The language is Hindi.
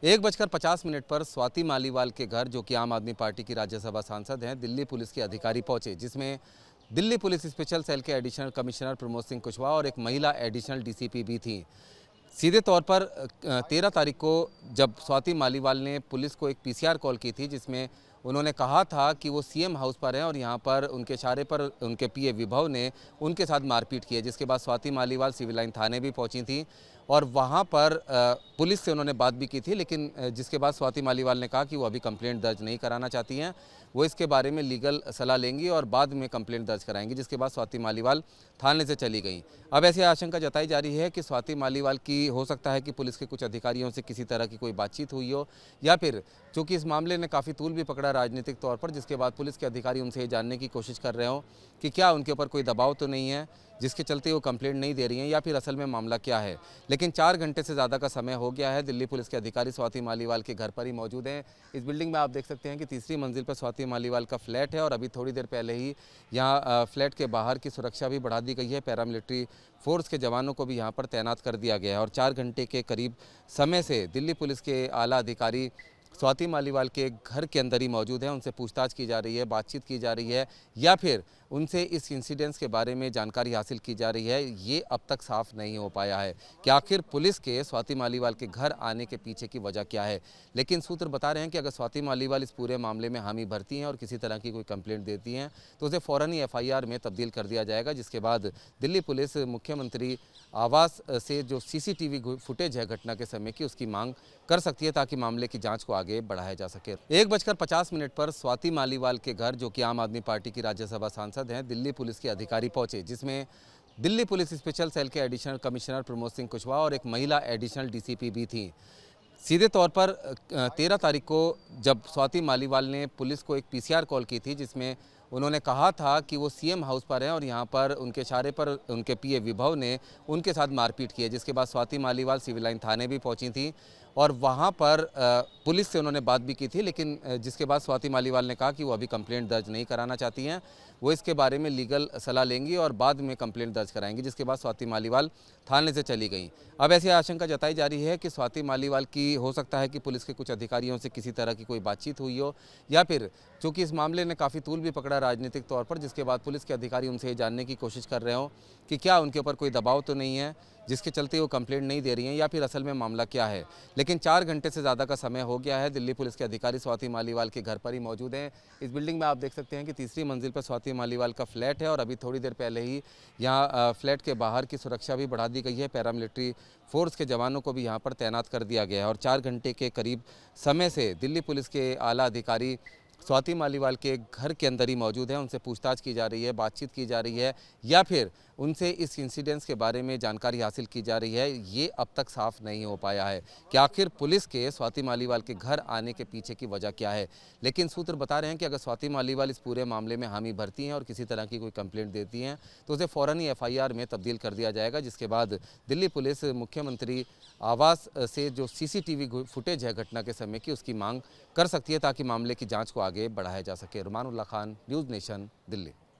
1:50 पर स्वाति मालीवाल के घर, जो कि आम आदमी पार्टी की राज्यसभा सांसद हैं, दिल्ली पुलिस के अधिकारी पहुंचे, जिसमें दिल्ली पुलिस स्पेशल सेल के एडिशनल कमिश्नर प्रमोद सिंह कुशवाहा और एक महिला एडिशनल डीसीपी भी थी। सीधे तौर पर 13 तारीख को जब स्वाति मालीवाल ने पुलिस को एक पीसीआर कॉल की थी, जिसमें उन्होंने कहा था कि वो सीएम हाउस पर हैं और यहाँ पर उनके इशारे पर उनके पीए विभव ने उनके साथ मारपीट की है, जिसके बाद स्वाति मालीवाल सिविल लाइन थाने भी पहुंची थी और वहाँ पर पुलिस से उन्होंने बात भी की थी, लेकिन जिसके बाद स्वाति मालीवाल ने कहा कि वो अभी कंप्लेंट दर्ज नहीं कराना चाहती हैं, वो इसके बारे में लीगल सलाह लेंगी और बाद में कंप्लेंट दर्ज कराएंगी, जिसके बाद स्वाति मालीवाल थाने से चली गई। अब ऐसी आशंका जताई जा रही है कि स्वाति मालीवाल की हो सकता है कि पुलिस के कुछ अधिकारियों से किसी तरह की कोई बातचीत हुई हो, या फिर चूँकि इस मामले ने काफ़ी तूल भी पकड़ा राजनीतिक तौर पर, जिसके बाद पुलिस के अधिकारी उनसे ये जानने की कोशिश कर रहे हो कि क्या उनके ऊपर कोई दबाव तो नहीं है जिसके चलते वो कंप्लेंट नहीं दे रही हैं, या फिर असल में मामला क्या है। लेकिन 4 घंटे से ज़्यादा का समय हो गया है। दिल्ली पुलिस के अधिकारी स्वाति मालीवाल के घर पर ही मौजूद हैं। इस बिल्डिंग में आप देख सकते हैं कि तीसरी मंजिल पर स्वाति मालीवाल का फ्लैट है और अभी थोड़ी देर पहले ही यहाँ फ्लैट के बाहर की सुरक्षा भी बढ़ा दी गई है। पैरामिलिट्री फोर्स के जवानों को भी यहाँ पर तैनात कर दिया गया है और 4 घंटे के करीब समय से दिल्ली पुलिस के आला अधिकारी स्वाति मालीवाल के घर के अंदर ही मौजूद हैं। उनसे पूछताछ की जा रही है, बातचीत की जा रही है, या फिर उनसे इस इंसिडेंट्स के बारे में जानकारी हासिल की जा रही है। ये अब तक साफ नहीं हो पाया है कि आखिर पुलिस के स्वाति मालीवाल के घर आने के पीछे की वजह क्या है। लेकिन सूत्र बता रहे हैं कि अगर स्वाति मालीवाल इस पूरे मामले में हामी भरती हैं और किसी तरह की कोई कंप्लेंट देती हैं तो उसे फ़ौरन ही एफआईआर में तब्दील कर दिया जाएगा, जिसके बाद दिल्ली पुलिस मुख्यमंत्री आवास से जो सीसीटीवी फुटेज है घटना के समय की, उसकी मांग कर सकती है ताकि मामले की जांच को आगे बढ़ाया जा सके। 1:50 पर स्वाति मालीवाल के घर, जो कि आम आदमी पार्टी की राज्यसभा सांसद हैं, दिल्ली पुलिस के अधिकारी पहुंचे, जिसमें दिल्ली पुलिस स्पेशल सेल के एडिशनल कमिश्नर प्रमोद सिंह कुशवाहा और एक महिला एडिशनल डीसीपी भी थी। सीधे तौर पर 13 तारीख को जब स्वाति मालीवाल ने पुलिस को एक पीसीआर कॉल की थी, जिसमें उन्होंने कहा था कि वो सीएम हाउस पर हैं और यहाँ पर उनके इशारे पर उनके पीए विभव ने उनके साथ मारपीट की है, जिसके बाद स्वाति मालीवाल सिविल लाइन थाने भी पहुंची थी और वहाँ पर पुलिस से उन्होंने बात भी की थी, लेकिन जिसके बाद स्वाति मालीवाल ने कहा कि वो अभी कंप्लेंट दर्ज नहीं कराना चाहती हैं, वो इसके बारे में लीगल सलाह लेंगी और बाद में कंप्लेंट दर्ज कराएंगी, जिसके बाद स्वाति मालीवाल थाने से चली गई। अब ऐसी आशंका जताई जा रही है कि स्वाति मालीवाल की हो सकता है कि पुलिस के कुछ अधिकारियों से किसी तरह की कोई बातचीत हुई हो, या फिर चूँकि इस मामले ने काफ़ी तूल भी पकड़ा राजनीतिक तौर पर, जिसके बाद पुलिस के अधिकारी उनसे ये जानने की कोशिश कर रहे हो कि क्या उनके ऊपर कोई दबाव तो नहीं है जिसके चलते वो कंप्लेंट नहीं दे रही हैं, या फिर असल में मामला क्या है। लेकिन 4 घंटे से ज़्यादा का समय हो गया है। दिल्ली पुलिस के अधिकारी स्वाति मालीवाल के घर पर ही मौजूद हैं। इस बिल्डिंग में आप देख सकते हैं कि तीसरी मंजिल पर स्वाति मालीवाल का फ्लैट है और अभी थोड़ी देर पहले ही यहाँ फ्लैट के बाहर की सुरक्षा भी बढ़ा दी गई है। पैरामिलिट्री फोर्स के जवानों को भी यहाँ पर तैनात कर दिया गया है और 4 घंटे के करीब समय से दिल्ली पुलिस के आला अधिकारी स्वाति मालीवाल के घर के अंदर ही मौजूद हैं। उनसे पूछताछ की जा रही है, बातचीत की जा रही है, या फिर उनसे इस इंसिडेंट्स के बारे में जानकारी हासिल की जा रही है। ये अब तक साफ नहीं हो पाया है कि आखिर पुलिस के स्वाति मालीवाल के घर आने के पीछे की वजह क्या है। लेकिन सूत्र बता रहे हैं कि अगर स्वाति मालीवाल इस पूरे मामले में हामी भरती हैं और किसी तरह की कोई कंप्लेंट देती हैं तो उसे फ़ौरन ही एफआईआर में तब्दील कर दिया जाएगा, जिसके बाद दिल्ली पुलिस मुख्यमंत्री आवास से जो सीसीटीवी फुटेज है घटना के समय की, उसकी मांग कर सकती है ताकि मामले की जाँच को आगे बढ़ाया जा सके। रुमान उल्लाह खान, न्यूज़ नेशन, दिल्ली।